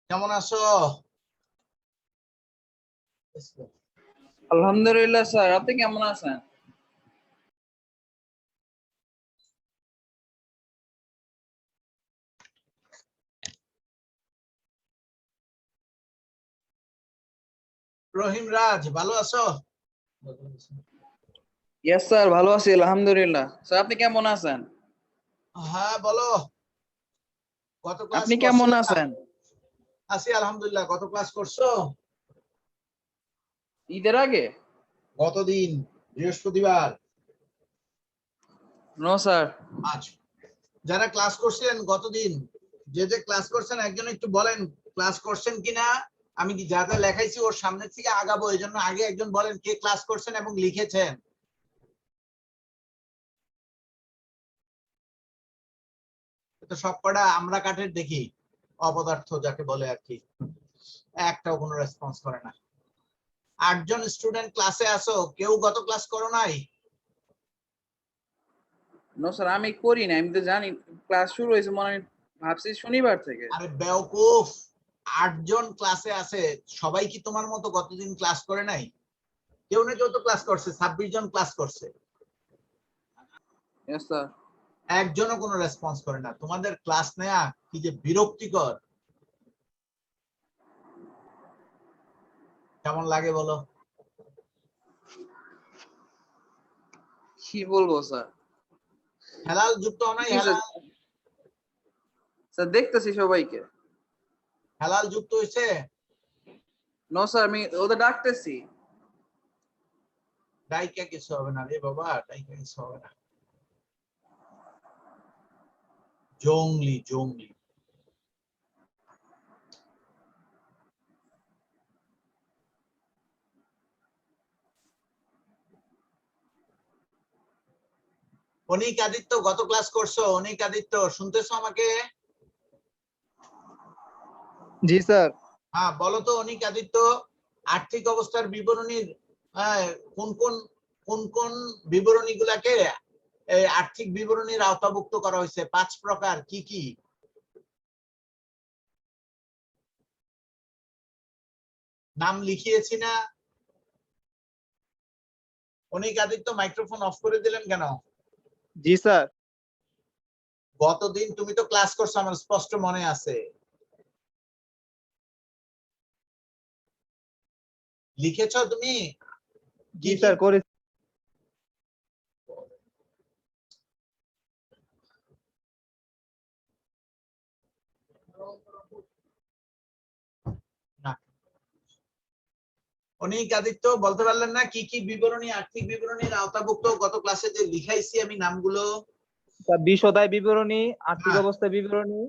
কেমন আছো? আলহামদুলিল্লাহ স্যার, আপনি কেমন আছেন? রহিম রাজ, ভালো আছো? ইয়েস স্যার, ভালো আছি আলহামদুলিল্লাহ। স্যার আপনি কেমন আছেন? হ্যাঁ বলো, কত ক্লাস আপনি করছো? কেমন আছেন? আছি আলহামদুলিল্লাহ। কত ক্লাস করছো? ঈদের আগে? গতদিন বৃহস্পতিবার। No sir. আজ যারা ক্লাস করছিলেন গতদিন, যে ক্লাস করছেন একজন একটু বলেন ক্লাস করছেন কিনা। আমি কি যা যা লেখাইছি ওর সামনে থেকে আগাবো, এই জন্য আগে একজন বলেন কে ক্লাস করছেন এবং লিখেছেন। তো সবকটা আমরা কাঠের দেখি, অপদার্থ যাকে বলে আর কি, একটাও কোনো রেসপন্স করে না। 8 জন স্টুডেন্ট ক্লাসে আসো, কেউ গত ক্লাস করো নাই? নো স্যার, আমি করি না। আমি তো জানি ক্লাস শুরু হয়েছে, মনে হয় ভাবছি শনিবার থেকে। আরে বেওকুফ, 8 জন ক্লাসে আছে, সবাই কি তোমার মতো গতদিন ক্লাস করে নাই? কেউ না কেউ তো ক্লাস করছে, 26 জন ক্লাস করছে। Yes sir. একজনও কোনো রেসপন্স করে না। তোমাদের ক্লাস নেয়া কি যে বিরক্তিকর। কেমন লাগে বলো? কি বলবো স্যার? হেলাল যুক্ত নাই? হেলাল স্যার দেখতেছি সবাইকে। হেলাল যুক্ত হয়েছে? নো স্যার, আমি ওদের ডাকতেছি। ডাইকা কিছু হবে না রে বাবা, ডাইকা কিছু হবে না। জঙ্গলি জঙ্গলি। অনিক আদিত্য গত ক্লাস করছো? অনিক আদিত্য শুনতেছো আমাকে? জি স্যার। হ্যাঁ বলো তো অনিক আদিত্য, আর্থিক অবস্থার বিবরণীর কোন কোন কোন কোন বিবরণী গুলাকে আর্থিক বিবরণীর আওতাভুক্ত করা হয়েছে? 5 প্রকার কি কি? নাম লিখিয়েছি না? অনিক আদিত্য মাইক্রোফোন অফ করে দিলেন কেন? জি স্যার। গতদিন তুমি তো ক্লাস করছো, আমার স্পষ্ট মনে আছে। লিখেছো তুমি? জি স্যার করে। না, অনিক আদিত্য বলতে পারলেন না কি কি বিবরণী আর্থিক বিবরণীর আওতাভুক্ত? গত ক্লাসে যে লিখাইছি আমি নামগুলো। বিশদায় বিবরণী, আর্থিক হ্যাঁ। অবস্থা বিবরণী,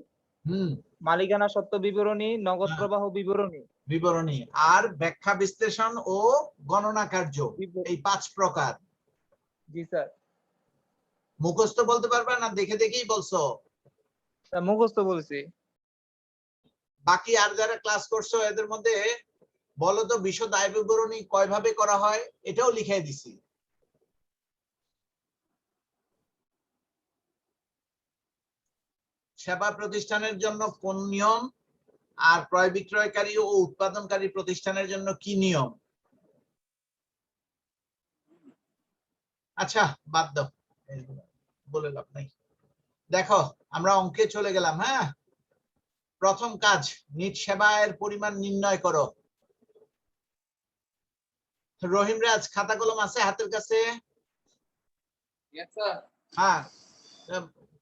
হুম। মালিকানা সত্ত্ব বিবরণী, নগদ হ্যাঁ, প্রবাহ বিবরণী। বিবরণী আর ব্যাখ্যা বিশ্লেষণ ও গণনা কার্য, এই 5 প্রকার। জি স্যার। মুখস্থ বলতে পারবে না দেখে দেখেই বলছো? স্যার মুখস্থ বলছি। বাকি আর যারা ক্লাস করছো এদের মধ্যে বলো তো বিশদ আয় বিবরণী কয় ভাবে করা হয়, এটাও লিখে দিছি। সেবা প্রতিষ্ঠানের জন্য কোন নিয়ম, আর ক্রয় বিক্রয়কারী ও উৎপাদনকারী প্রতিষ্ঠানের জন্য কি নিয়ম। আচ্ছা বাদ দাও, বলে লাভ নাই। দেখো আমরা অঙ্কে চলে গেলাম। হ্যাঁ, প্রথম কাজ, নিট সেবা আয়ের পরিমাণ নির্ণয় করো। রহিম রাজ, খাতা কলম আছে হাতের কাছে? Yes sir. হ্যাঁ,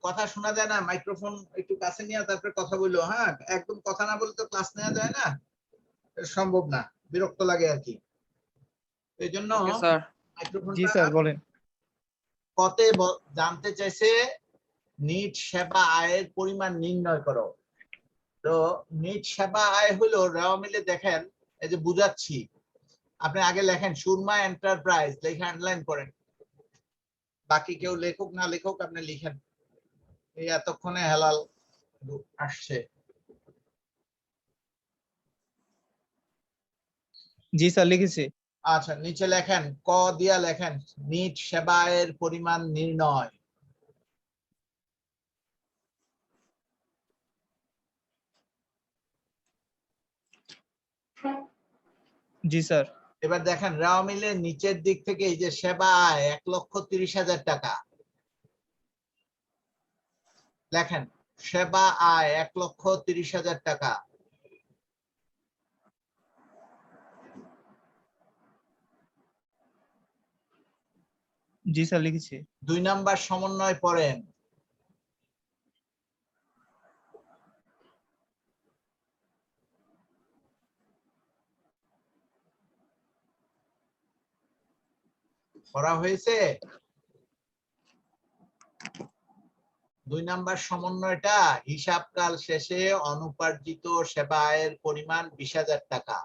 কথা শোনা যায় না, মাইক্রোফোন একটু কাছে নিয়ে তারপরে কথা বললো। হ্যাঁ, একদম কথা না বলে তো ক্লাস নেওয়া যায় না, সম্ভব না, বিরক্ত লাগে আর কি। এই জন্য ওকে স্যার। জি মাইক্রোফোনটা স্যার বলেন। কতে জানতে চাইছে নিট সেবা আয়ের পরিমাণ নির্ণয় করো। তো নিট সেবা আয় হলো রেওয়া মিলে, দেখেন এই যে বুঝাচ্ছি, আপনি আগে লেখেন সুরমা এন্টারপ্রাইজ, লেখে আন্ডারলাইন করেন। বাকি কেউ লেখক না লেখক আপনি লিখেন। এই এতক্ষণে হেলাল আসছে। জি স্যার লিখেছি। আচ্ছা নিচে লেখেন, ক দিয়া লেখেন নিট সেবায়ের পরিমাণ নির্ণয়। জি স্যার। এবার দেখেন রাও মিলে নিচের দিক থেকে এই যে সেবা আয় 1,30,000 টাকা লেখেন, সেবা আয় 1,30,000 টাকা। জি স্যার লিখেছি। 2 নাম্বার সমন্বয় পড়েন। পড়া হয়েছে? 2 নাম্বার সমন্বয়টা হিসাবকাল শেষে অনুপার্জিত সেবা আয়ের পরিমাণ 20,000 টাকা।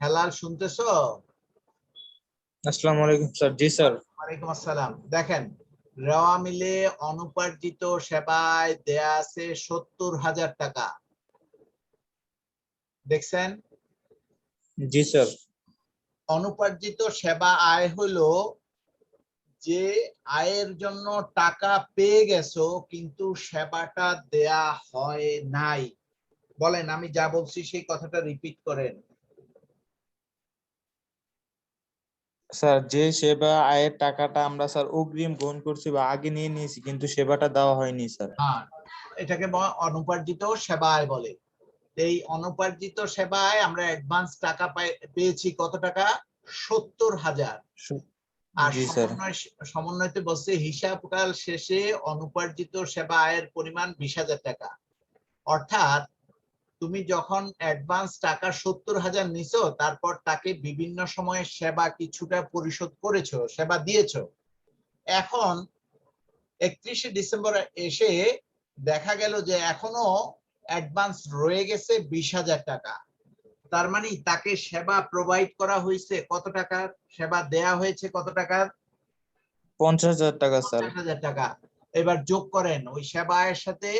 হেলাল শুনতেছো? আসসালামু আলাইকুম স্যার। জি স্যার। ওয়ালাইকুম আসসালাম। দেখেন রেওয়া মিলে অনুপার্জিত সেবায় দেয়া আছে 70,000 টাকা, দেখছেন? জি স্যার। অনুপার্জিত সেবা আয় হলো যে আয়ের জন্য টাকা পেয়ে গেছো কিন্তু সেবাটা দেয়া হয় নাই। বলেন, আমি যা বলছি সেই কথাটা রিপিট করেন। স্যার যে সেবা আয়ের টাকাটা আমরা স্যার অগ্রিম গ্রহণ করছি বা আগে নিয়ে নিয়েছি কিন্তু সেবাটা দেওয়া হয়নি স্যার। হ্যাঁ, এটাকে অনুপার্জিত সেবা আয় বলে। এই অনুপার্জিত সেবায় আমরা অ্যাডভান্স টাকা পেয়েছি কত টাকা? 70,000। আর জি স্যার। সমন্বয়তে বলছে হিসাবকাল শেষে অনুপার্জিত সেবা আয়ের পরিমাণ 20,000 টাকা। অর্থাৎ তুমি যখন অ্যাডভান্স টাকা 70,000 নিছো, তারপর তাকে বিভিন্ন সময়ে সেবা কিছুটা পরিশোধ করেছো, সেবা দিয়েছো। এখন 31শে ডিসেম্বর এসে দেখা গেল যে এখনো অ্যাডভান্স রয়ে গেছে 20,000 টাকা। তার মানে তাকে সেবা প্রোভাইড করা হয়েছে কত টাকার? সেবা দেয়া হয়েছে কত টাকার? 50,000 টাকা স্যার। 50,000 টাকা। এবার যোগ করেন ওই সেবা আয়ের সাথে,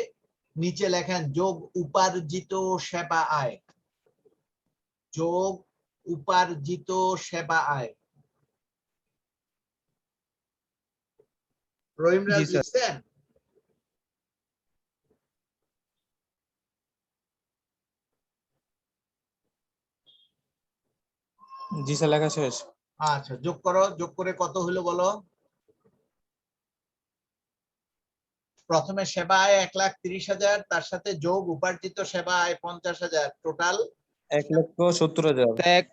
নিচে লেখেন যোগ উপার্জিত সেবা আয়। যোগ উপার্জিত সেবা আয়। রহিম জি রাজ স্যার। লিখছেন? জি স্যার লেখা শেষ। আচ্ছা, যোগ করো। যোগ করে কত হলো বলো? প্রথমে সেবা আয় 1,30,000, তার সাথে যোগ উপার্জিত সেবা আয় 50,000, টোটাল 1,70,000। এক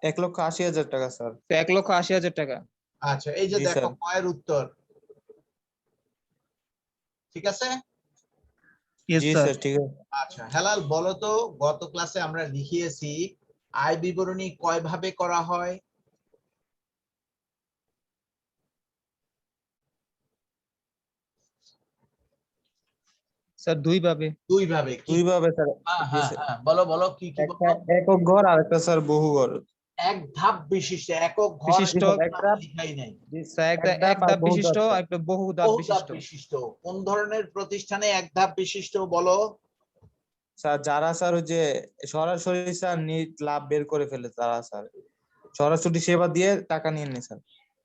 1,80,000 টাকা স্যার। 1,80,000 টাকা। আচ্ছা, এই যে জি দেখো স্যার। কয়ের উত্তর, ঠিক আছে? ইয়েস জি স্যার। স্যার ঠিক আছে। আচ্ছা হেলাল, বলো তো গত ক্লাসে আমরা লিখিয়েছি আয় বিবরণী কয় ভাবে করা হয়? স্যার 2 ভাবে। 2 ভাবে। কি? দুই ভাবে স্যার। হ্যাঁ জি হ্যাঁ স্যার। হ্যাঁ, বলো বলো কি কি একটা বলো। একক ঘর আর একটা স্যার বহু ঘর। এক ধাপ বিশিষ্ট একক ঘর বিশিষ্ট একটা লিখাই নাই। স্যার, একটা এক ধাপ এক আর ধাপ বহু বিশিষ্ট ধাপ আর স্যার। একটা বহু ধাপ বহু ধাপ বিশিষ্ট। বিশিষ্ট। কোন ধরনের প্রতিষ্ঠানে এক ধাপ বিশিষ্ট বলো? স্যার যারা স্যার ওই যে সরাসরি স্যার নিট লাভ বের করে ফেলে তারা স্যার সরাসরি সেবা দিয়ে টাকা নিয়ে নেয় স্যার।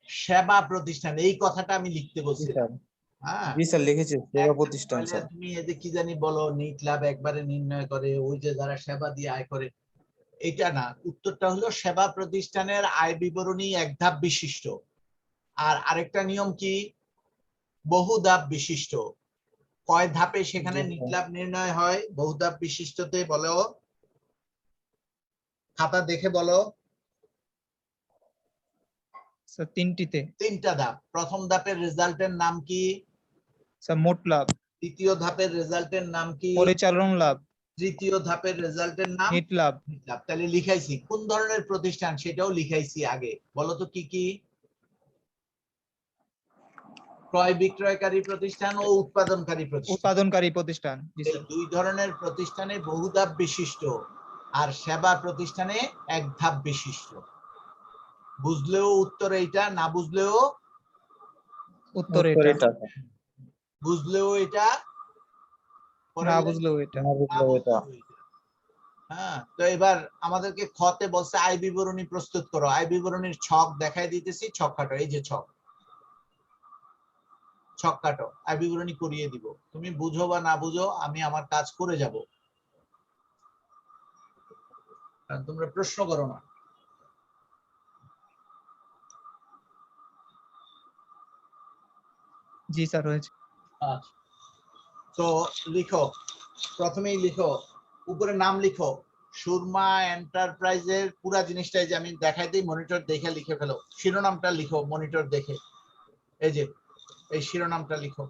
সেবা প্রতিষ্ঠান, এই কথাটা আমি লিখতে জি বলছিলাম। স্যার। হ্যাঁ, জি স্যার লিখেছি সেবা একটা প্রতিষ্ঠান নইলে স্যার। তুমি এই যে কি জানি বলো নিট লাভ একবারে নির্ণয় করে, ওই যে যারা সেবা দিয়ে আয় করে, এটা না। উত্তরটা হলো সেবা প্রতিষ্ঠানের আয় বিবরণী এক ধাপ বিশিষ্ট। আর আরেকটা নিয়ম কি? বহু ধাপ বিশিষ্ট। কয় ধাপে সেখানে জি নিট স্যার। লাভ নির্ণয় হয় বহু ধাপ বিশিষ্টতে? বলো, খাতা দেখে বলো। স্যার 3টিতে। 3টা ধাপ। প্রথম ধাপের রেজাল্টের নাম কি? স্যার মোট লাভ। দ্বিতীয় ধাপের রেজাল্টের নাম কি? পরিচালন লাভ। তৃতীয় ধাপের রেজাল্টের নাম নিট লাভ। নিট লাভ। তাহলে লিখাইছি কোন ধরনের প্রতিষ্ঠান সেটাও লিখাইছি আগে। বলো তো কি কি? ক্রয় বিক্রয়কারী প্রতিষ্ঠান ও উৎপাদনকারী প্রতিষ্ঠান। উৎপাদনকারী প্রতিষ্ঠান। জি এই স্যার। 2 ধরনের প্রতিষ্ঠানে বহু ধাপ বিশিষ্ট, আর সেবা প্রতিষ্ঠানে এক ধাপ বিশিষ্ট। বুঝলেও উত্তর এইটা, না বুঝলেও উত্তর উত্তর এটা। এটা। বুঝলেও এটা, না পরের লাইন বুঝলেও এটা। না না বুঝলেও এটা। বুঝলেও এটা। হ্যাঁ, তো এবার আমাদেরকে খতে বলছে আয় বিবরণী প্রস্তুত করো। আয় বিবরণীর ছক দেখাই দিতেছি, ছক কাটো। এই যে ছক, ছক কাটো, আয় বিবরণী করিয়ে দিব। তুমি বুঝো বা না বুঝো, আমি আমার কাজ করে যাব। কারণ তোমরা প্রশ্ন করো না। জি স্যার হয়েছে। আচ্ছা, তো লিখো, প্রথমেই লিখো, উপরে নাম লিখো, সুরমা এন্টারপ্রাইজের পুরা জিনিসটাই যে আমি দেখাই দিই, মনিটর দেখে লিখে ফেলো। শিরোনামটা লিখো মনিটর দেখে, এই যে এই শিরোনামটা লিখো।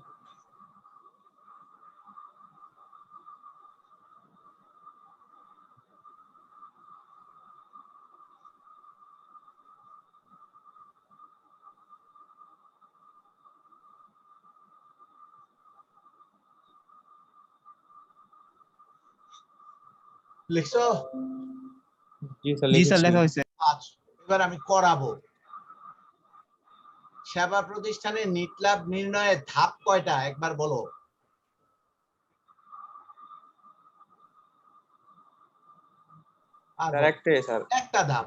লিখছো? জি স্যার জি স্যার লিখেছি। লেখা হয়েছে। আচ্ছা, এবার আমি করাবো। সেবা প্রতিষ্ঠানে নিট লাভ নির্ণয়ের ধাপ কয়টা একবার বলো। আর স্যার বলো। একটাই স্যার। একটা ধাপ,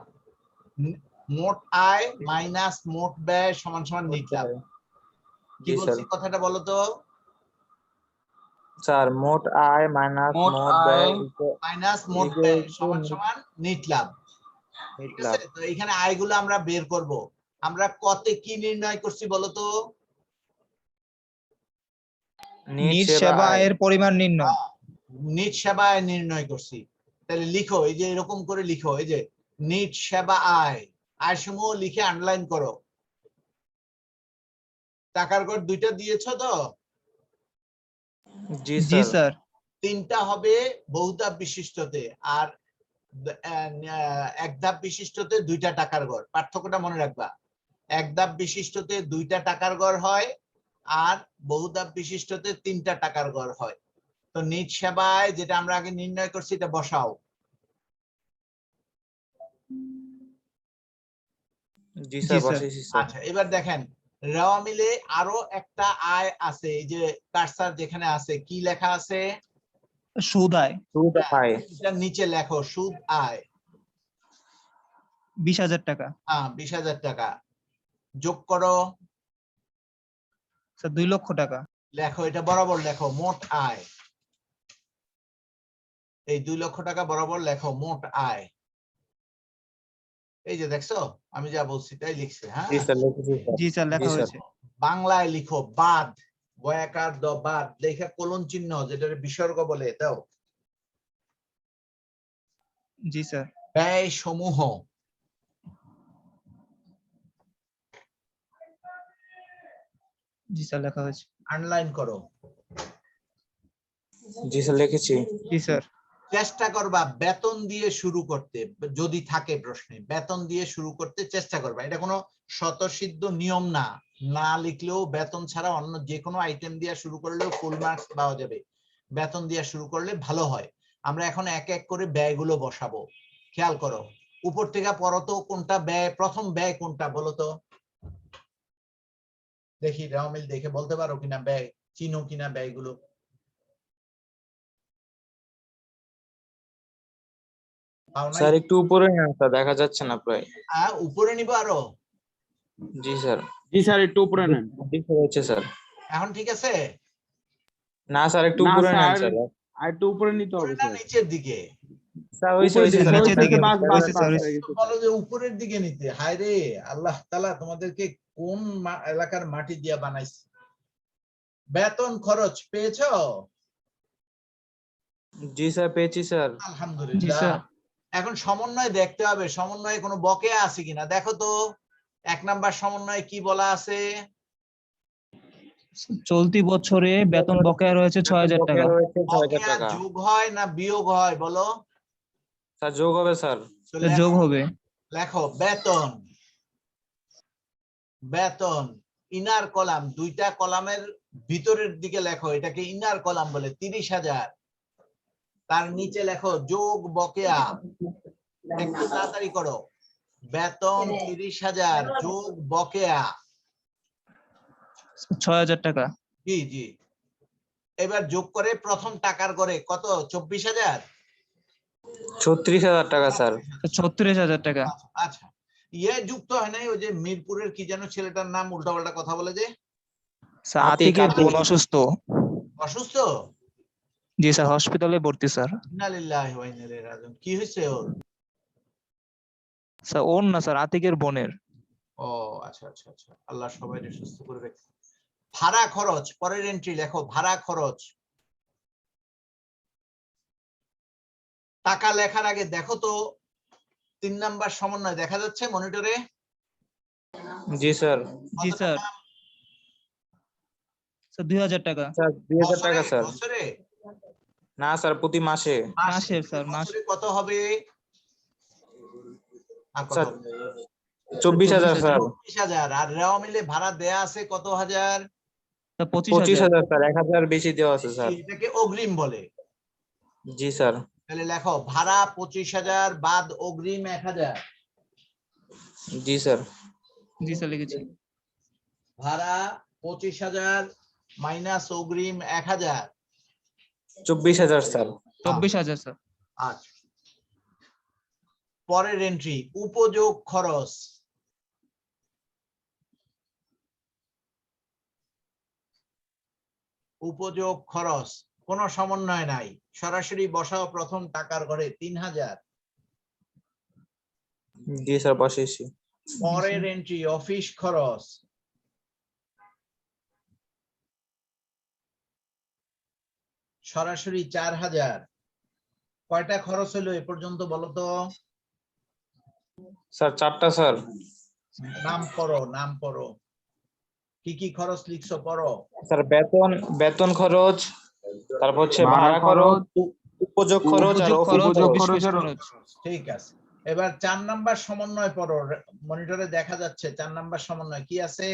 মোট আয় মাইনাস মোট ব্যয় সমান সমান নিট লাভ। কি জি স্যার। বলছি কথাটা বলো তো? স্যার মোট আয় মাইনাস মোট মোট ব্যয় আয় মাইনাস মোট equal ব্যয় to সমান সমান নিট লাভ। নিট ঠিক লাভ। আছে, তো এখানে আয়গুলো আমরা বের করব। আমরা কতে কি নির্ণয় করছি বলো তো? নিট নিট সেবা সেবা আয়। আয়ের পরিমাণ নির্ণয়। নিট সেবা আয় নির্ণয় করছি। তাহলে লিখো, এই যে এরকম করে লিখো, এই যে নিট সেবা আয়, আয় সমূহ লিখে আন্ডারলাইন করো। টাকার গড় দুইটা দিয়েছো তো? জি জি স্যার। স্যার। তিনটা হবে বহুধাপ বিশিষ্টতে, আর এক ধাপ বিশিষ্টতে দুইটা টাকার গড়। পার্থক্যটা মনে রাখবা, এক ধাপ বিশিষ্টতে দুইটা টাকার গড় হয়, আর বহুধাপ বিশিষ্টতে তিনটা টাকার গড় হয়। তো নিট সেবায় যেটা আমরা আগে নির্ণয় করছি এটা বসাও। জি জি স্যার স্যার। বসেছি স্যার। আচ্ছা, এবার দেখেন রেওয়া মিলে আরো একটা আয় আছে, এই যে কারসার যেখানে আছে কি লেখা আছে? সুদ আয় সুদ আয়। এটার নিচে লেখো সুদ আয়। 20,000 টাকা। 20,000 টাকা যোগ করো, স্যার 2 লক্ষ টাকা। লেখো, এটা বরাবর লেখো মোট আয়। এই 2 লক্ষ টাকা বরাবর লেখো মোট আয়। এই যে দেখছো আমি যা বলছি তাই লিখছে। হ্যাঁ, জি স্যার লিখেছি স্যার। জি স্যার জি লেখা স্যার। হয়েছে। বাংলায় লিখো বাদ, বয়াকার দ বাদ লেখা কোলন চিহ্ন যেটা বিসর্গ বলে দাও। জি স্যার। ব্যয় সমূহ, জি স্যার লেখা হয়েছে। আন্ডারলাইন করো। জি স্যার লিখেছি। জি স্যার। চেষ্টা করবা বেতন দিয়ে শুরু করতে, যদি থাকে প্রশ্নে বেতন দিয়ে শুরু করতে চেষ্টা করবা। এটা কোনো স্বতঃসিদ্ধ নিয়ম না, না লিখলেও বেতন ছাড়া অন্য যে কোনো আইটেম দিয়ে শুরু করলেও ফুল মার্কস পাওয়া যাবে। বেতন দিয়ে শুরু করলে ভালো হয়। আমরা এখন এক এক করে ব্যয়গুলো বসাবো। খেয়াল করো, উপর থেকে পরতো কোনটা ব্যয়, প্রথম ব্যয় কোনটা বলো তো দেখি, রামিল দেখে বলতে পারো কিনা, ব্যয় চিনো কিনা ব্যয়গুলো। স্যার একটু উপরে নেন স্যার, দেখা যাচ্ছে না প্রায়। উপরে নিবো আরো? জি স্যার। জি স্যার একটু উপরে নেন। জি স্যার হচ্ছে স্যার। এখন ঠিক আছে? না স্যার একটু না উপরে নেন স্যার, স্যার। আর একটু উপরে নিতে হবে উপরে না স্যার। নিচের দিকে? স্যার হয়েছে উপরের হয়েছে দিকে স্যার, স্যার। নিচের দিকে বাস বাস হয়েছে, বাস স্যার, হয়ে গেছে। বলো যে উপরের দিকে নিতে। হায় রে আল্লাহ তাআলা তোমাদেরকে কোন এলাকার মাটি দিয়া বানাইছে। বেতন খরচ পেয়েছো? জি স্যার পেয়েছি স্যার। জি আলহামদুলিল্লাহ। স্যার। এখন সমন্বয় দেখতে হবে, সমন্বয়ে কোনো বকেয়া আছে কিনা দেখো তো। 1 নাম্বার সমন্বয়ে কি বলা আছে? চলতি বছরে বেতন বকেয়া রয়েছে 6,000 টাকা। রয়েছে 6,000 বকেয়া টাকা। যোগ হয় না বিয়োগ হয় বলো? স্যার যোগ হবে স্যার। তো স্যার, যোগ হবে। লেখো বেতন, বেতন ইনার কলাম, দুইটা কলামের ভিতরের দিকে লেখো, এটাকে ইনার কলাম বলে, 30,000। তার নিচে লেখো যোগ বকেয়া। একটু তাড়াতাড়ি করো, বেতন 30,000 যোগ বকেয়া 6,000 টাকা। জি জি। এবার যোগ করে প্রথম টাকার করে কত? 24,000। 36,000 টাকা স্যার। 36,000 টাকা। আচ্ছা, ইয়ে যুক্ত হয় নাই? ওই যে মিরপুরের কি যেন ছেলেটার নাম উল্টাপাল্টা কথা বলে যে, স্যার আতিক, আতিকের বোন আতিক। অসুস্থ। অসুস্থ? জি স্যার, হসপিটালে ভর্তি স্যার। ইন্না লিল্লাহি ওয়া ইন্না ইলাইহি রাজিউন। কি হয়েছে ওর? স্যার ওর না স্যার, আতিকের বোনের। ও আচ্ছা আচ্ছা আচ্ছা, আল্লাহ সবাইকে সুস্থ করবে। ভাড়া খরচ, পরের এন্ট্রি লেখো, ভাড়া খরচ। টাকা লেখার আগে দেখো তো 3 নাম্বার সমন্বয় দেখা যাচ্ছে মনিটরে? জি স্যার। জি কত স্যার। টাকা? স্যার 2000 টাকা। স্যার 2000 টাকা স্যার। বছরে? না স্যার, প্রতি মাসে। মাসে স্যার, মাস। বছরে কত হবে? আর কত? Sir 24,000 sir. 24,000। আর রেওয়া মিলে ভাড়া দেয়া আছে কত হাজার? স্যার 25,000। 25,000 স্যার, 1,000 বেশি দেওয়া আছে স্যার। এটাকে অগ্রিম বলে। জি স্যার। তাহলে লেখো ভাড়া 25,000 বাদ অগ্রিম 1,000। জি স্যার। জি স্যার লিখেছি। ভাড়া 25,000 মাইনাস অগ্রিম 1,000। 24,000 স্যার। 24,000 স্যার। আচ্ছা, পরের এন্ট্রি উপযোগ খরচ। উপযোগ খরচ কোনো সমন্বয় নাই, সরাসরি বসাও প্রথম টাকার ঘরে 3,000। জি স্যার, বসেছি। পরের এন্ট্রি অফিস খরচ। সরাসরি 4,000। কয়টা খরচ হলো এ পর্যন্ত বলো তো? স্যার 4টা স্যার। নাম পড়ো, নাম পড়ো, কি কি খরচ লিখছো পড়ো। স্যার বেতন খরচ, তারপর হচ্ছে ভাড়া খরচ, উপযোগ খরচ আর উপযোগ খরচ, অফিস অফিস খরচ। খরচ। ঠিক আছে, এবার 4 নাম্বার সমন্বয় পড়ো। মনিটরে দেখা যাচ্ছে 4 নাম্বার সমন্বয় কি আছে?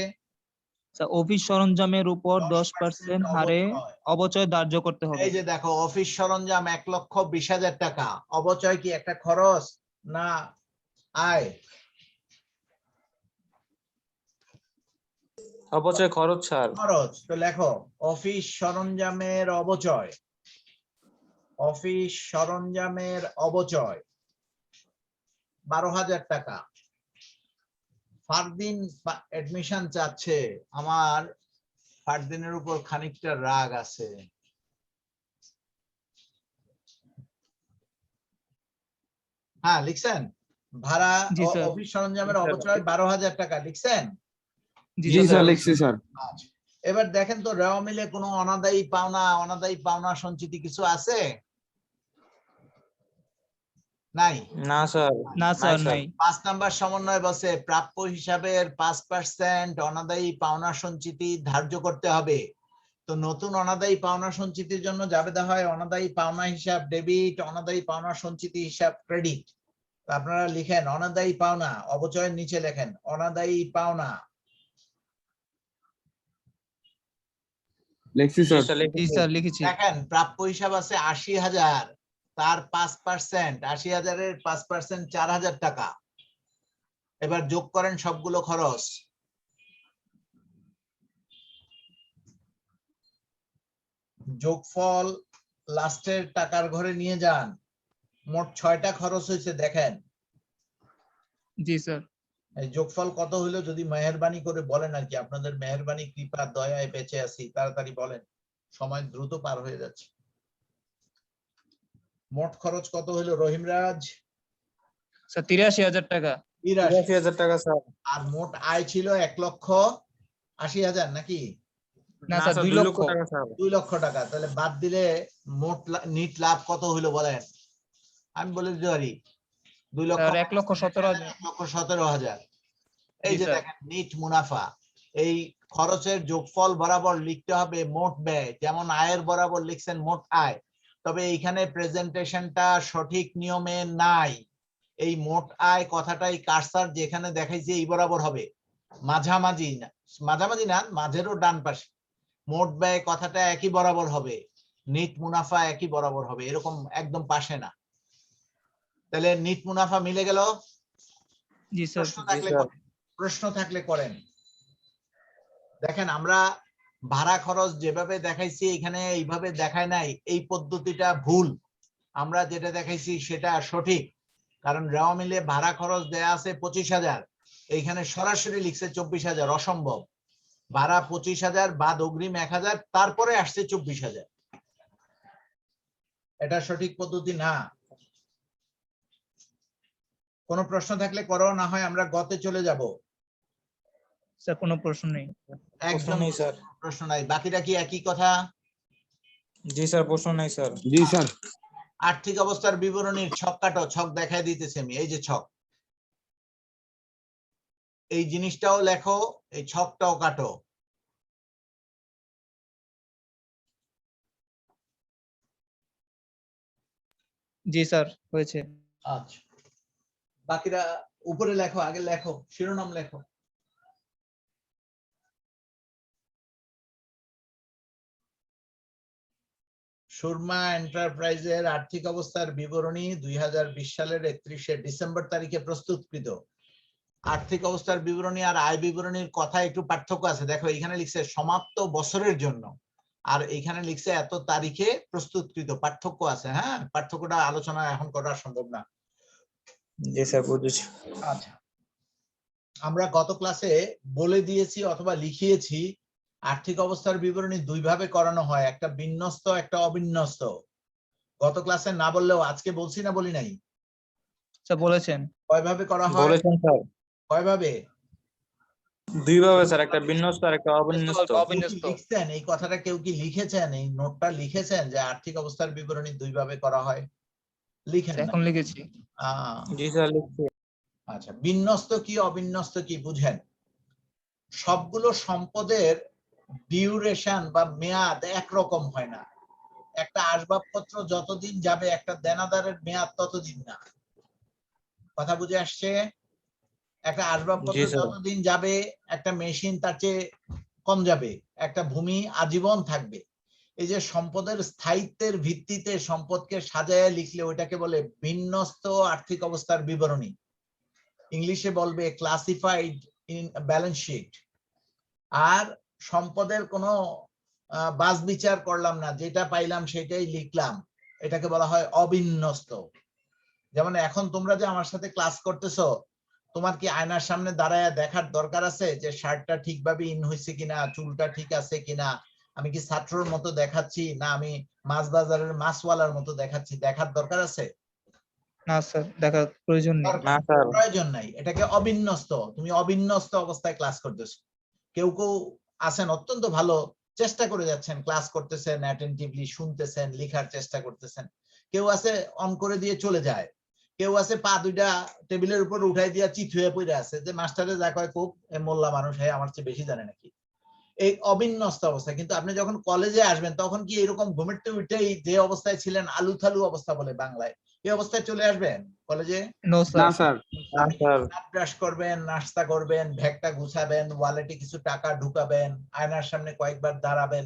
স্যার অফিস সরঞ্জামের উপর 10% 10% হারে অবচয়। অবচয় ধার্য করতে হবে। এই যে দেখো অফিস সরঞ্জাম 1,20,000 টাকা। অবচয় কি একটা খরচ না আয়? অবচয় খরচ স্যার। খরচ। তো লেখো অফিস সরঞ্জামের অবচয়। অফিস সরঞ্জামের অবচয় 12,000 টাকা। ফারদিন এডমিশন চাচ্ছে, আমার ফারদিনের উপর খানিকটা রাগ আছে। হ্যাঁ লিখছেন ভাড়া জি স্যার। অফিস সরঞ্জামের অবচয় 12,000 টাকা লিখছেন? জি জি স্যার স্যার, লিখছি স্যার। আচ্ছা, এবার দেখেন তো রেওয়া মিলে কোনো অনাদায়ী পাওনা সঞ্চিতি কিছু আছে? নাই। না স্যার। না স্যার নাই। 5 নাম্বার সমন্বয় বসে প্রাপ্য হিসাবের 5% অনাদায়ী পাওনা সঞ্চিতি ধার্য করতে হবে। তো নতুন অনাদায়ী পাওনা সঞ্চিতির জন্য যাবে দেওয়া হয় অনাদায়ী পাওনা হিসাব ডেবিট, অনাদায়ী পাওনা সঞ্চিতি হিসাব ক্রেডিট। আপনারা লিখেন অনাদায়ী পাওনা, অবচয়ের নিচে লেখেন অনাদায়ী পাওনা। লিখছি জি স্যার। স্যার, জি স্যার লিখেছি। দেখেন প্রাপ্য হিসাব আছে 80,000, তার 5%, 80,000-এর 5% 4,000 টাকা। এবার যোগ করেন সবগুলো খরচ। যোগফল লাস্টের টাকার ঘরে নিয়ে যান। মোট 6টা খরচ হয়েছে দেখেন। জি স্যার। এই যোগফল কত হলো যদি মেহেরবানি করে বলেন, আর কি আপনাদের মেহেরবানি কৃপা দয়ায় বেঁচে আছি, তাড়াতাড়ি বলেন, সময় দ্রুত পার হয়ে যাচ্ছে। মোট খরচ কত হলো রহিমরাজ? স্যার 83,000 টাকা। 83,000 টাকা স্যার। আর মোট আয় ছিল 1,80,000 নাকি? না না স্যার স্যার, 2 2 লক্ষ। লক্ষ টাকা স্যার। 2 লক্ষ টাকা। তাহলে বাদ দিলে মোট নিট লাভ কত হইলো বলেন? আমি বলে দিতে পারি 2 লক্ষ স্যার 1,17,000। 1,17,000। এই জি যে স্যার। দেখেন নিট মুনাফা। এই খরচের যোগফল বরাবর লিখতে হবে মোট ব্যয়, যেমন আয়ের বরাবর লিখছেন মোট আয়। তবে এইখানে প্রেজেন্টেশনটা সঠিক নিয়মে নাই। এই মোট আয় কথাটাই কারসার যেখানে দেখাইছে এই বরাবর হবে, মাঝামাঝি না, মাঝামাঝি না, মাঝেরও ডান পাশে। মোট ব্যয় কথাটা একই বরাবর হবে, নিট মুনাফা একই বরাবর হবে, এরকম একদম পাশে না। তাহলে নিট মুনাফা মিলে গেল? জি স্যার। প্রশ্ন থাকলে করেন। দেখেন আমরা ভাড়া খরচ যেভাবে দেখাইছি এখানে এইভাবে দেখায় নাই, এই পদ্ধতিটা ভুল। আমরা যেটা দেখাইছি সেটা সঠিক, কারণ রেওয়া মিলে ভাড়া খরচ দেয়া আছে 25,000, এইখানে সরাসরি লিখছে 24,000, অসম্ভব। ভাড়া 25,000 বাদ অগ্রিম 1,000, তারপরে আসছে 24,000। এটা সঠিক পদ্ধতি না। কোনো প্রশ্ন থাকলে করো, না হয় আমরা গতে চলে যাব। স্যার কোনো প্রশ্ন নেই। প্রশ্ন একদম নেই স্যার। প্রশ্ন নাই, বাকিটা কি একই কথা? জি স্যার, প্রশ্ন নাই স্যার। জি স্যার। আর্থিক অবস্থার বিবরণীর ছক কাটো, ছক দেখাই দিতেছে আমি, এই যে ছক, এই জিনিসটাও লেখো, এই ছকটাও কাটো। জি স্যার হয়েছে। আচ্ছা, বাকিরা উপরে লেখো, আগে লেখো, শিরোনাম লেখো। সুরমা এন্টারপ্রাইজের আর্থিক অবস্থার বিবরণী 2020 সালের 31শে ডিসেম্বর তারিখে প্রস্তুতকৃত। আর্থিক অবস্থার বিবরণী আর আয় বিবরণীর কথা একটু পার্থক্য আছে। দেখো এখানে লিখছে সমাপ্ত বছরের জন্য, আর এখানে লিখছে এত তারিখে প্রস্তুতকৃত, পার্থক্য আছে। হ্যাঁ, পার্থক্যটা আলোচনা এখন করা সম্ভব না। জি স্যার, বুঝেছি। আচ্ছা, আমরা গত ক্লাসে বলে দিয়েছি অথবা লিখিয়েছি আর্থিক অবস্থার বিবরণী দুই ভাবে করানো হয়, একটা বিন্যস্ত, একটা অবিন্যস্ত। গত ক্লাসে না বললেও আজকে বলছি না বলি নাই? স্যার বলেছেন। কয় ভাবে করা হয়? বলেছেন স্যার। কয় ভাবে? দুই ভাবে স্যার, একটা বিন্যস্ত আর একটা অবিন্যস্ত। কেউ কি অবিন্যস্ত। লিখছেন এই কথাটা? কেউ কি লিখেছেন, এই নোটটা লিখেছেন যে আর্থিক অবস্থার বিবরণী দুই ভাবে করা হয়? লিখেন না? এখন লিখেছি। জি স্যার, লিখছি। আচ্ছা, বিন্যস্ত কি অবিন্যস্ত কি বুঝেন? সবগুলো সম্পদের ডিউরেশন বা মেয়াদ একরকম হয় না। একটা আসবাবপত্র যতদিন যাবে, একটা দেনাদারের মেয়াদ ততদিন না। কথা বুঝে আসছে? একটা আসবাবপত্র জি স্যার। যতদিন যাবে, একটা মেশিন তার চেয়ে কম যাবে, একটা ভূমি আজীবন থাকবে। এই যে সম্পদের স্থায়িত্বের ভিত্তিতে সম্পদকে সাজায় লিখলে ওইটাকে বলে বিন্যস্ত আর্থিক অবস্থার বিবরণী। ইংলিশে বলবে ক্লাসিফাইড ইন ব্যালেন্স শিট। আর সম্পদের কোনো বাছ বিচার করলাম না, যেটা পাইলাম সেটাই লিখলাম, এটাকে বলা হয় অবিন্যস্ত। যেমন এখন তোমরা যে আমার সাথে ক্লাস করতেছো, তোমার কি আয়নার সামনে দাঁড়ায় দেখার দরকার আছে যে শার্টটা ঠিকভাবে ইন হয়েছে কিনা, চুলটা ঠিক আছে কিনা, আমি কি ছাত্রর মতো দেখাচ্ছি না আমি মাছ বাজারের মাছওয়ালার মতো দেখাচ্ছি? দেখার দরকার আছে? না স্যার দেখার প্রয়োজন নেই। না স্যার। প্রয়োজন নাই। এটাকে অবিন্যস্ত, তুমি অবিন্যস্ত অবস্থায় ক্লাস করতেছো। কেউ কেউ আছেন অত্যন্ত ভালো, চেষ্টা করে যাচ্ছেন, ক্লাস করতেছেন, অ্যাটেনটিভলি শুনতেছেন, লেখার চেষ্টা করতেছেন। কেউ আছে অন করে দিয়ে চলে যায়, কেউ আছে পা দুইটা টেবিলের উপর উঠাই দিয়া চিত হয়ে পড়ে আছে, যে মাস্টারে যা কয় খুব মোল্লা মানুষ, হ্যাঁ আমার চেয়ে বেশি জানে নাকি। এই অবিন্যস্ত অবস্থা। কিন্তু আপনি যখন কলেজে আসবেন তখন কি এরকম ঘুমেরতে উঠেই যে অবস্থায় ছিলেন, আলু থালু অবস্থা বলে বাংলায়, এই অবস্থায় চলে আসবেন কলেজে? নো না স্যার। স্যার। না স্যার। দাঁত ব্রাশ করবেন, নাস্তা করবেন, ব্যাগটা গুছাবেন, ওয়ালেটে কিছু টাকা ঢুকাবেন, আয়নার সামনে কয়েকবার দাঁড়াবেন,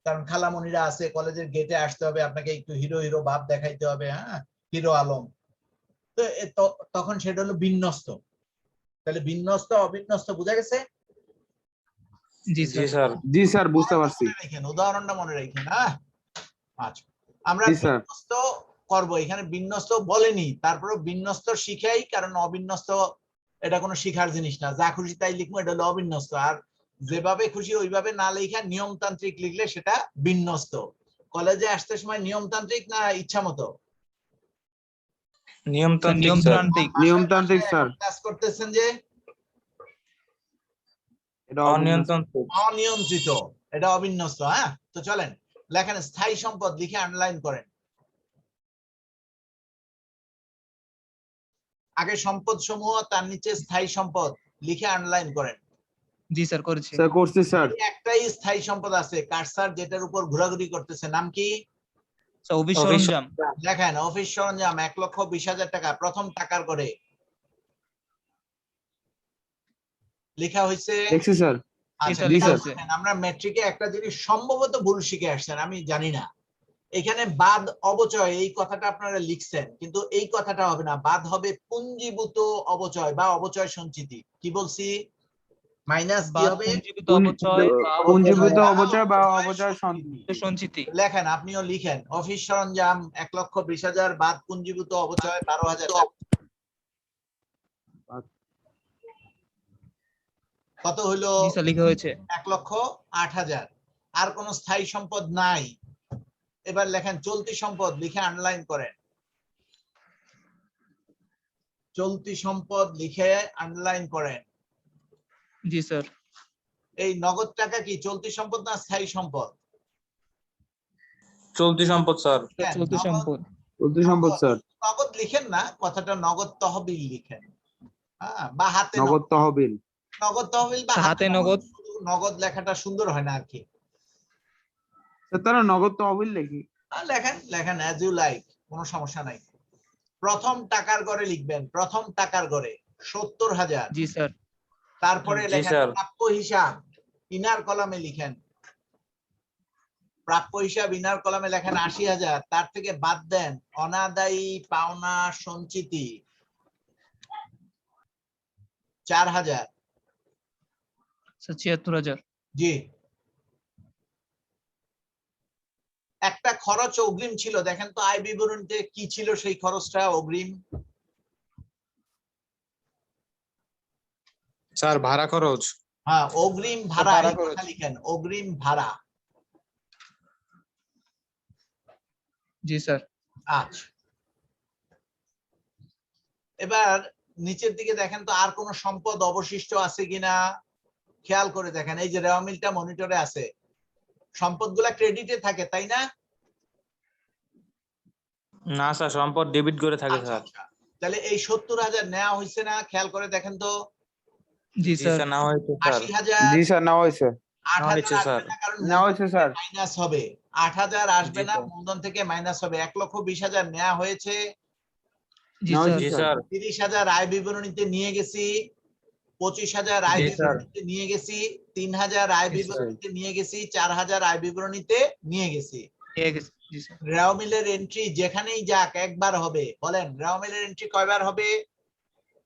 কারণ খালামণিরা আছে, কলেজের গেটে আসতে হবে, আপনাকে একটু হিরো হিরো ভাব দেখাইতে হবে, হ্যাঁ, হিরো আলম। তো তখন সেটা হলো বিন্যস্ত। তাহলে বিন্যস্ত অবিন্যস্ত বোঝা গেছে? জি জি স্যার। স্যার। জি স্যার, বুঝতে পারছি। উদাহরণটা মনে রাখেন। হ্যাঁ, আচ্ছা, আমরা জি স্যার। বিন্যস্ত করব। এখানে বিন্যস্ত বলেনি, তারপরে বিন্যস্ত শিখাই, কারণ অবিন্যস্ত এটা কোনো শিখার জিনিস না, যা খুশি তাই লিখবো, এটা হলো অবিন্যস্ত। আর যেভাবে খুশি ওইভাবে না লেখা নিয়মতান্ত্রিক লিখলে সেটা বিন্যস্ত। কলেজে আসতে সময় নিয়মতান্ত্রিক না ইচ্ছা মতো? নিয়মতান্ত্রিক স্যার। নিয়মতান্ত্রিক। নিয়মতান্ত্রিক স্যার। ক্লাস করতেছেন যে এটা অবিন্যস্ত। অনিয়ন্ত্রিত। অনিয়ন্ত্রিত, এটা অবিন্যস্ত। হ্যাঁ, তো চলেন লেখেন স্থায়ী সম্পদ, লিখে আন্ডারলাইন করেন। আগে সম্পদ সমূহ, তার নিচে স্থায়ী সম্পদ, লিখে আন্ডারলাইন করেন। জি স্যার করেছি। স্যার করছি স্যার। একটাই স্থায়ী সম্পদ আছে, কারসার যেটার উপর ঘোরাঘুরি করতেছে, নাম কি? স্যার অফিস সরঞ্জাম। দেখেন অফিস সরঞ্জাম 1,20,000 টাকা, প্রথম টাকার করে লেখা হয়েছে। দেখছি স্যার। আচ্ছা, স্যার, জি লেখা স্যার। আছে। আমরা ম্যাট্রিকে একটা জিনিস সম্ভবত ভুল শিখে আসছেন, আমি জানি না। এখানে বাদ অবচয় এই কথাটা আপনারা লিখছেন, কিন্তু এই কথাটা হবে না, বাদ হবে পুঞ্জীভূত অবচয় বা অবচয় সঞ্চিতি। কি বলছি? মাইনাস কি বাদ হবে? পুঞ্জীভূত অপচয় বা পুঞ্জীভূত অপচয় অবচয় বা অবচয় সঞ্চিতি। লেখেন, আপনিও লিখেন অফিস সরঞ্জাম 1,20,000 বাদ পুঞ্জীভূত অবচয় 12,000 টাকা। কত হইলো? জি স্যার লেখা হয়েছে। 1,08,000। আর কোন স্থায়ী সম্পদ নাই। এবার লেখেন চলতি সম্পদ, লিখে আন্ডারলাইন করেন। চলতি সম্পদ লিখে আন্ডারলাইন করেন। জি স্যার। এই নগদ টাকা কি চলতি সম্পদ না স্থায়ী সম্পদ? চলতি সম্পদ স্যার। হ্যাঁ, চলতি নগদ- সম্পদ। চলতি সম্পদ স্যার, নগদ লিখেন না, কথাটা নগদ তহবিল লিখেন। হ্যাঁ, বা হাতে নগদ তহবিল। নগদ তহবিল বা হাতে নগদ। শুধু নগদ লেখাটা সুন্দর হয় না আর কি। স্যার তারা নগদ তহবিল লিখি। লেখেন লেখেন অ্যাজ ইউ লাইক, কোনো সমস্যা নাই। প্রথম টাকার ঘরে লিখবেন, প্রথম টাকার ঘরে 70,000। জি স্যার। তারপরে জি, লেখেন স্যার। প্রাপ্য হিসাব, ইনার কলামে লিখেন প্রাপ্য হিসাব, ইনার কলামে লেখেন 80,000। তার থেকে বাদ দেন অনাদায়ী পাওনা সঞ্চিতি 4,000। স্যার ৭৬,০০০। জি, একটা খরচ অগ্রিম ছিল, দেখেন তো আয় বিবরণীতে কি ছিল সেই খরচটা অগ্রিম? স্যার ভাড়া খরচ। হ্যাঁ, অগ্রিম ভাড়া, ভাড়া এই খরচ। কথা লিখেন অগ্রিম ভাড়া। জি স্যার। আচ্ছা, এবার নিচের দিকে দেখেন তো আর কোন সম্পদ অবশিষ্ট আছে কিনা খেয়াল করে দেখেন। এই যে রেওয়া মিলটা মনিটরে আছে, সম্পদগুলা ক্রেডিটে থাকে তাই না? না স্যার, সম্পদ ডেবিট করে থাকে আচ্ছা, স্যার। আচ্ছা। তাহলে এই 70,000 নেওয়া হয়েছে না? খেয়াল করে দেখেন তো। জি জি স্যার। স্যার, না হয়েছে স্যার। 80,000, জি স্যার, নেওয়া হয়েছে। 8,000 স্যার। আসবে না, কারণ নেওয়া হয়েছে স্যার। মাইনাস হবে। 8,000 আসবে জি না, স্যার। মূলধন থেকে মাইনাস হবে। 1,20,000 নেওয়া হয়েছে। জি নেওয়া স্যার। হয়েছে জি স্যার। স্যার। 30,000 আয় বিবরণীতে নিয়ে গেছি, 25,000 আয় জি, স্যার। বিবরণীতে নিয়ে গেছি, 3,000 আয় জি, স্যার। বিবরণীতে নিয়ে গেছি, 4,000 আয় বিবরণীতে নিয়ে গেছি। ঠিক আছে। জি স্যার। রেওয়া মিলের এন্ট্রি যেখানেই যাক একবার হবে। বলেন রেওয়া মিলের এন্ট্রি কয়বার হবে?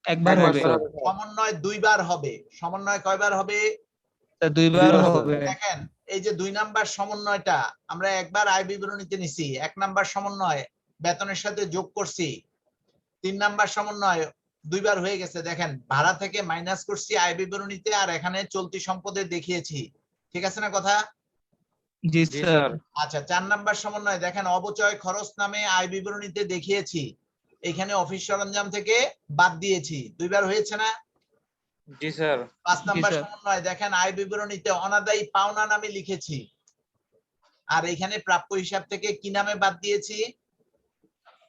একবার একবার হবে। স্যার। সমন্বয় 2 বার হবে। সমন্বয় কয়বার হবে? স্যার 2বার দুইবার, স্যার। হবে। দেখেন এই যে 2 নাম্বার সমন্বয়টা আমরা একবার আয় বিবরণীতে নিছি, 1 নাম্বার সমন্বয় বেতনের সাথে যোগ করছি, 3 নাম্বার সমন্বয় 2 বার হয়ে গেছে। দেখেন ভাড়া থেকে মাইনাস করছি আয় বিবরণীতে, আর এখানে চলতি সম্পদে দেখিয়েছি। ঠিক আছে না কথা? জি জি স্যার। স্যার। আচ্ছা, 4 নাম্বার সমন্বয় দেখেন অবচয় খরচ নামে আয় বিবরণীতে দেখিয়েছি, এখানে অফিস সরঞ্জাম থেকে বাদ দিয়েছি। 2 বার হয়েছে না? জি স্যার। 5 G number sir. সমন্বয় দেখেন আয় বিবরণীতে অনাদায়ী পাওনা নামে লিখেছি, আর এখানে প্রাপ্য হিসাব থেকে কি নামে বাদ দিয়েছি?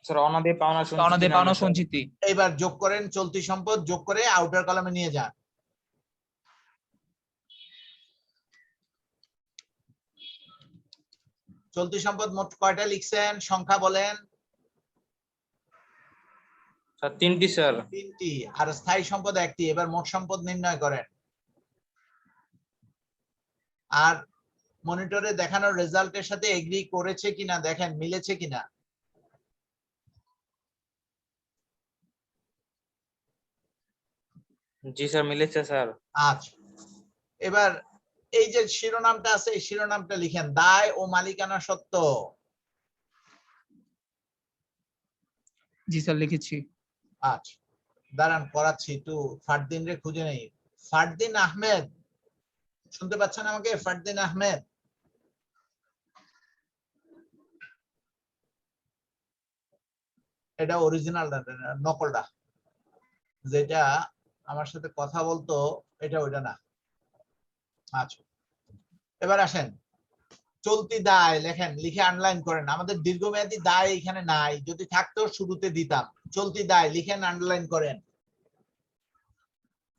স্যার অনাদায়ী পাওনা সঞ্চিতি অনাদায়ী নামে, পাওনা স্যার। সঞ্চিতি। এবার যোগ করেন চলতি সম্পদ, যোগ করে আউটার কলামে নিয়ে যান। চলতি সম্পদ মোট কয়টা লিখছেন? সংখ্যা বলেন। স্যার 3টি স্যার। 3টি। আর স্থায়ী সম্পদ 1টি। এবার মোট সম্পদ নির্ণয় করেন। আর মনিটরে দেখানো রেজাল্টের সাথে এগ্রি করেছে কিনা দেখেন, মিলেছে কিনা। জি স্যার, মিলেছে স্যার। আচ্ছা, এবার এই যে শিরোনামটা আছে, এই শিরোনামটা লিখেন দায় ও মালিকানা সত্ত্ব। জি স্যার লিখেছি। আচ্ছা, দাঁড়ান করাচ্ছি, একটু ফারদিন রে খুঁজে নেই। ফারদিন আহমেদ, শুনতে পাচ্ছেন আমাকে? ফারদিন আহমেদ, এটা অরিজিনাল নকলটা, যেটা আমার সাথে কথা বলতো এটা ওইটা না। আচ্ছা, এবার আসেন চলতি দায় লেখেন, লিখে আন্ডারলাইন করেন। আমাদের দীর্ঘমেয়াদী দায় এখানে নাই, যদি থাকতো শুরুতে দিতাম। চলতি দায় লিখেন, আন্ডারলাইন করেন।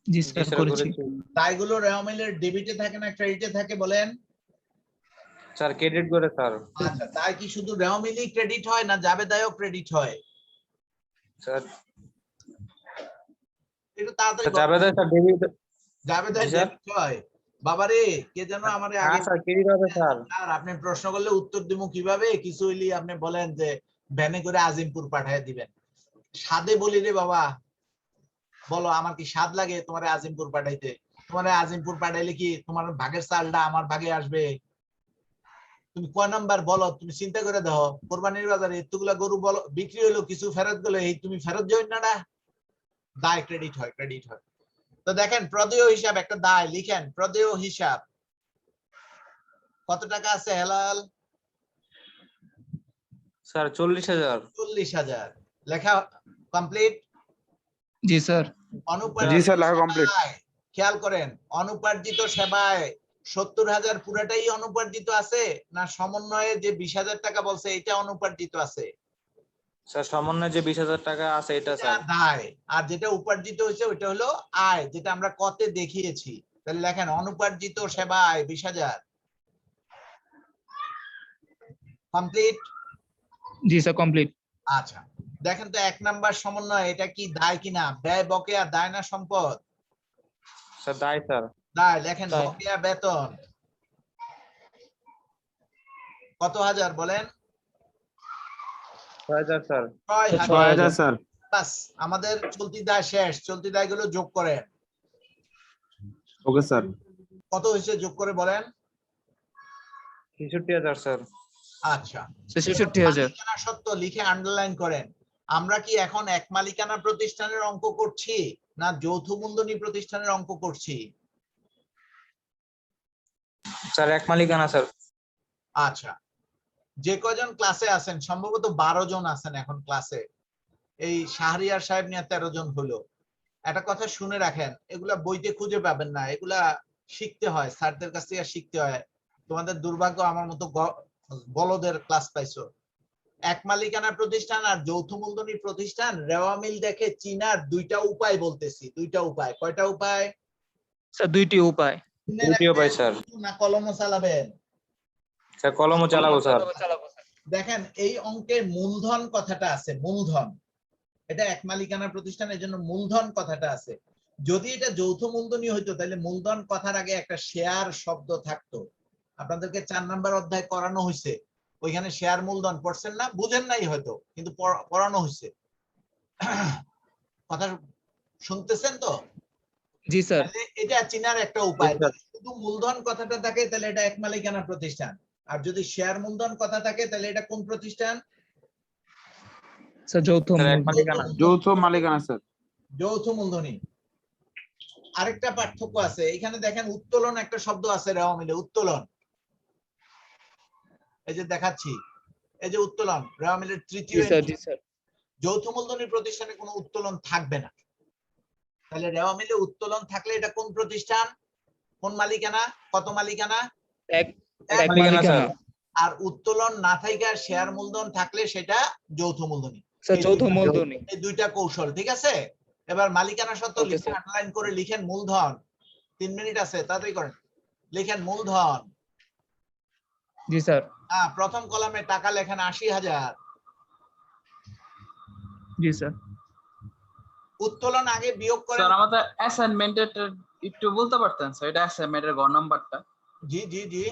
জি জি স্যার স্যার, করেছি। করেছি। দায়গুলো রেওয়া মিলের ডেবিটে থাকে না ক্রেডিটে থাকে বলেন? স্যার ক্রেডিট করে স্যার। আচ্ছা, দায় কি শুধু রেওয়া মিলেই ক্রেডিট হয় না জাবেদায়ও ক্রেডিট হয়? স্যার একটু তাড়াতাড়ি বলেন। জাবেদা স্যার ডেবিট। জাবেদায় জি স্যার। ডেবিট হয়? বাবারে, কে যেন আমারে না আগে। স্যার, ক্রেডিট হবে স্যার। আর আপনি প্রশ্ন করলে উত্তর দিব কিভাবে? কিছু হইলে আপনি বলেন যে ভ্যানে করে আজিমপুর পাঠিয়ে দিবেন। সাদে বলি রে বাবা, বলো আমার কি স্বাদ লাগে তোমার আজিমপুর পাঠাইতে? তোমার আজিমপুর পাঠাইলে কি তোমার ভাগের চালটা আমার ভাগে আসবে? তুমি কয় নাম্বার বলো, তুমি চিন্তা করে দেখো। কোরবানির বাজারে এতগুলা গরু বলো বিক্রি হলো, কিছু ফেরত গেলো, এই তুমি ফেরত যাই না? দায় ক্রেডিট হয়, ক্রেডিট হয়। তো দেখেন প্রদেয় হিসাব একটা দায় লিখেন। প্রদেয় হিসাব কত টাকা আছে হেলাল? স্যার 40,000। 40,000 লেখা কমপ্লিট। জি স্যার। জি অনুপার্জিত স্যার, লেখা কমপ্লিট। সেবায় খেয়াল করেন, অনুপার্জিত সেবায় 70,000 পুরাটাই অনুপার্জিত আছে, না সমন্বয়ে যে 20,000 টাকা বলছে এটা অনুপার্জিত আছে? স্যার সমন্বয়ে যে 20,000 টাকা আছে এটা এটা স্যার। দায়, আর যেটা উপার্জিত হয়েছে ওইটা হলো আয়, যেটা আমরা কতে দেখিয়েছি। তাহলে লেখেন অনুপার্জিত সেবা আয় 20,000। কমপ্লিট? জি স্যার কমপ্লিট। আচ্ছা, দেখেন তো 1 নাম্বার সমন্বয় এটা কি দায় কিনা? ব্যয় বকেয়া দায় না সম্পদ? স্যার দায় স্যার। দায়। লেখেন দায়। বকেয়া বেতন কত হাজার বলেন? 6,000 স্যার। 6,000। 6,000 স্যার। বাস, আমাদের চলতি দায় শেষ। চলতি দায়গুলো যোগ করেন। Okay sir. কত হয়েছে যোগ করে বলেন? 63,000 স্যার। আচ্ছা, 66,000। মালিকানা সত্ত্ব লিখে আন্ডারলাইন করেন। আমরা কি এখন এক মালিকানা প্রতিষ্ঠানের অঙ্ক করছি না যৌথ মূলধনী প্রতিষ্ঠানের অঙ্ক করছি? স্যার এক মালিকানা স্যার। আচ্ছা, যে কজন ক্লাসে আছেন, সম্ভবত 12 জন আছেন এখন ক্লাসে। এই শাহরিয়ার সাহেব নিয়ে 13 জন হলো। একটা কথা শুনে রাখেন, এগুলা বইতে খুঁজে পাবেন না, এগুলা শিখতে হয়, স্যারদের কাছ থেকে শিখতে হয়। তোমাদের দুর্ভাগ্য আমার মতো বলদের ক্লাস পাইছো। এক মালিকানা প্রতিষ্ঠান আর যৌথ মূলধনী প্রতিষ্ঠান রেওয়া মিল দেখে চিনার দুইটা উপায় বলতেছি। দুইটা উপায়। কয়টা উপায়? স্যার দুইটি উপায়। দুইটি উপায় স্যার। না কলমও চালাবেন? স্যার কলমও চালাবো স্যার। দেখেন এই অঙ্কে মূলধন কথাটা আছে, মূলধন। এটা এক মালিকানা প্রতিষ্ঠান, এর জন্য মূলধন কথাটা আছে। যদি এটা যৌথ মূলধনী হইতো তাহলে মূলধন কথার আগে একটা শেয়ার শব্দ থাকতো। আপনাদেরকে 4 নাম্বার অধ্যায় করানো হয়েছে, ওইখানে শেয়ার মূলধন পড়ছেন না? বুঝেন নাই হয়তো, কিন্তু পড়ানো হয়েছে। কথা শুনতেছেন তো? জি স্যার। এটা চিনার একটা উপায়। যদি শুধু মূলধন কথাটা থাকে তাহলে এটা এক মালিকানা প্রতিষ্ঠান, আর যদি শেয়ার মূলধন কথা থাকে তাহলে এটা কোন প্রতিষ্ঠান? স্যার যৌথ স্যার এক মূলধন। মালিকানা। যৌথ মালিকানা স্যার। যৌথ মূলধনী। আরেকটা পার্থক্য আছে, এখানে দেখেন উত্তোলন একটা শব্দ আছে রেওয়া মিলে, উত্তোলন। এই যে দেখাচ্ছি, এই যে উত্তোলন রেওয়া মিলের জি তৃতীয় স্যার। entry। জি স্যার। যৌথ মূলধনী প্রতিষ্ঠানে কোনো উত্তোলন থাকবে না। তাহলে রেওয়া মিলে উত্তোলন থাকলে এটা কোন প্রতিষ্ঠান, কোন মালিকানা, কত মালিকানা? এক এক মালিকানা মালিকানা। স্যার। আর উত্তোলন না থাইকা শেয়ার মূলধন থাকলে সেটা যৌথ মূলধনী। স্যার যৌথ মূলধনী। এই দুইটা কৌশল, ঠিক আছে? এবার মালিকানা সত্ত্ব ওকে লিখে স্যার। আন্ডারলাইন করে লিখেন মূলধন। 3 মিনিট আছে, তাড়াতাড়ি করেন। লিখেন মূলধন। জি স্যার। প্রথম কলামে টাকা লেখেন 80,000। জি স্যার। উত্তোলন আগে বিয়োগ করেন। স্যার আমাদের অ্যাসাইনমেন্টের একটু বলতে পারতেন স্যার, এটা অ্যাসাইনমেন্টের ঘর নাম্বারটা? জি জি জি।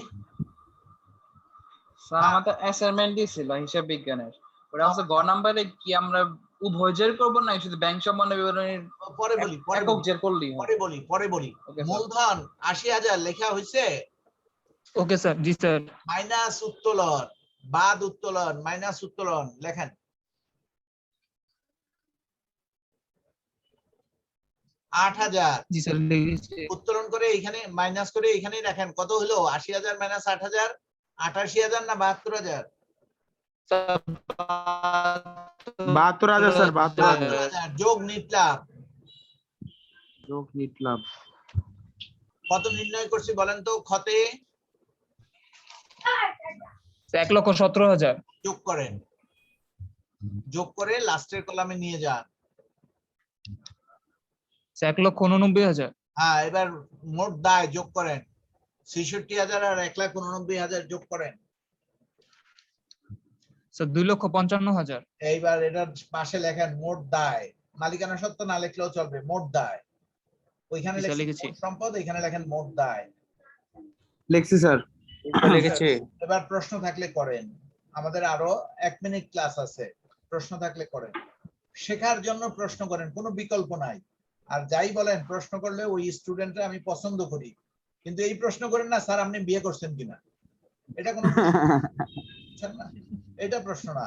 স্যার আমাদের অ্যাসাইনমেন্ট দিয়েছিল হিসাব বিজ্ঞানের, ওটা হচ্ছে ঘর নাম্বারে কি আমরা উভয় জের করবো না শুধু ব্যাংক সম্বন্ধে বিবরণীর পরে বলি, পরে একক বলি, জের করলেই হয়? পরে বলি। Okay sir. মূলধন 80,000 লেখা হয়েছে, ওকে স্যার। জি স্যার। মাইনাস উত্তোলন, বাদ উত্তোলন, মাইনাস উত্তোলন লেখেন। 8,000 জি স্যার লিখেছি। উত্তোলন করে এখানে মাইনাস করে এখানে রাখেন। কত হলো? 80,000 মাইনাস 8,000, 88,000 না 72,000? 72,000 স্যার, 72,000। 72,000 যোগ নিট লাভ। যোগ নিট লাভ কত নির্ণয় করছি বলেন তো ক্ষতে? 1,17,000। যোগ করেন, যোগ করে লাস্টের কলামে নিয়ে যান। 1,89,000। হ্যাঁ, এবার মোট দায় যোগ করেন। 66,000 আর 1,89,000 যোগ করেন। স্যার 2,55,000। এইবার এটার পাশে লেখেন মোট দায়। মালিকানা সত্ত্ব না লিখলেও চলবে, মোট দায়। ওইখানে জি স্যার লেখেন লিখেছি। মোট সম্পদ, এখানে লেখেন মোট দায়। লিখছি স্যার। লিখেছি। এবার প্রশ্ন থাকলে করেন, আমাদের আরো 1 মিনিট ক্লাস আছে। প্রশ্ন থাকলে করেন, শেখার জন্য প্রশ্ন করেন, কোনো বিকল্প নাই। আর যাই বলেন প্রশ্ন করলে ওই স্টুডেন্টরা আমি পছন্দ করি, কিন্তু এই প্রশ্ন করেন না স্যার আপনি বিয়ে করছেন কিনা, এটা কোনো বুঝছেন না, এটা প্রশ্ন না।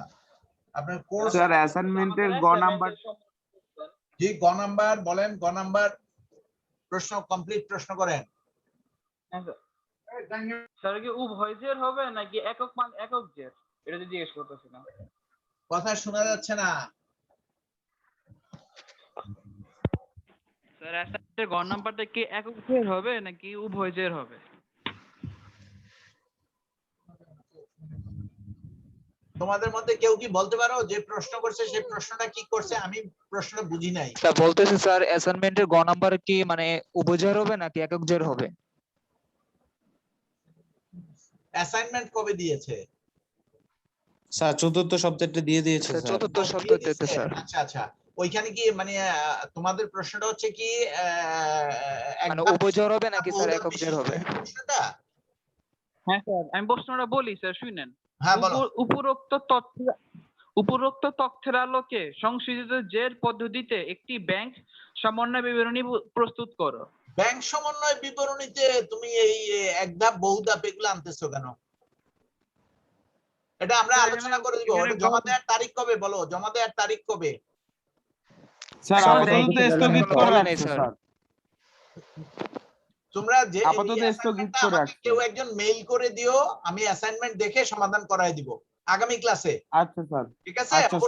আপনার কোর্স স্যার অ্যাসাইনমেন্টের গ নাম্বার। জি গ নাম্বার বলেন, গ নাম্বার প্রশ্ন কমপ্লিট প্রশ্ন করেন। স্যার কি উভয় জের হবে নাকি একক একক জের, এটা যদি জিজ্ঞেস করতেছিলাম। কথা শোনা যাচ্ছে না। স্যার অ্যাসাইনমেন্টের ঘর নাম্বারটা কি একক জের হবে নাকি উভয় জের হবে? তোমাদের মধ্যে কেউ কি বলতে পারো যে প্রশ্ন করছে সেই প্রশ্নটা কি করছে? আমি প্রশ্নটা বুঝি নাই। স্যার বলতেছে স্যার অ্যাসাইনমেন্টের গ নাম্বার কি মানে উভয়জের হবে নাকি একক জের হবে? অ্যাসাইনমেন্ট কবে দিয়েছে? স্যার চতুর্থ সপ্তাহটা দিয়ে দিয়েছে স্যার স্যার। চতুর্থ দিয়ে সপ্তাহতে দিয়েছে? স্যার। আচ্ছা আচ্ছা, ওইখানে কি মানে তোমাদের প্রশ্নটা হচ্ছে কি মানে একবার উভয়জের হবে নাকি স্যার বহুদল একক জের বিশিষ্ট হবে? এই প্রশ্নটা? হ্যাঁ স্যার, আমি প্রশ্নটা বলি স্যার, শুনেন। হ্যাঁ বলো। উপরোক্ত তথ্যের আলোকে সংশোধিত জের পদ্ধতিতে একটি ব্যাংক সমন্বয় বিবরণী প্রস্তুত করো। ব্যাংক সমন্বয় বিবরণীতে তুমি এই এক ধাপ বহু ধাপ এগুলো আনতেছো কেন? এটা আমরা স্যার, আলোচনা করে দিব। এখানে এটা জমা দেওয়ার তারিখ কবে বলো? জমা দেওয়ার তারিখ কবে? স্যার স্যার, আপাতত এখনো কিছু স্থগিত এখনো করে বলে নাই, রাখছে স্যার। স্যার। তোমরা যে আপাতত এই স্থগিত assignment-টা করে আমাকে রাখছে। কেউ একজন মেইল করে দিও, আমি অ্যাসাইনমেন্ট দেখে সমাধান করায় দিব আগামী ক্লাসে। আচ্ছা স্যার। ঠিক আছে? আচ্ছা,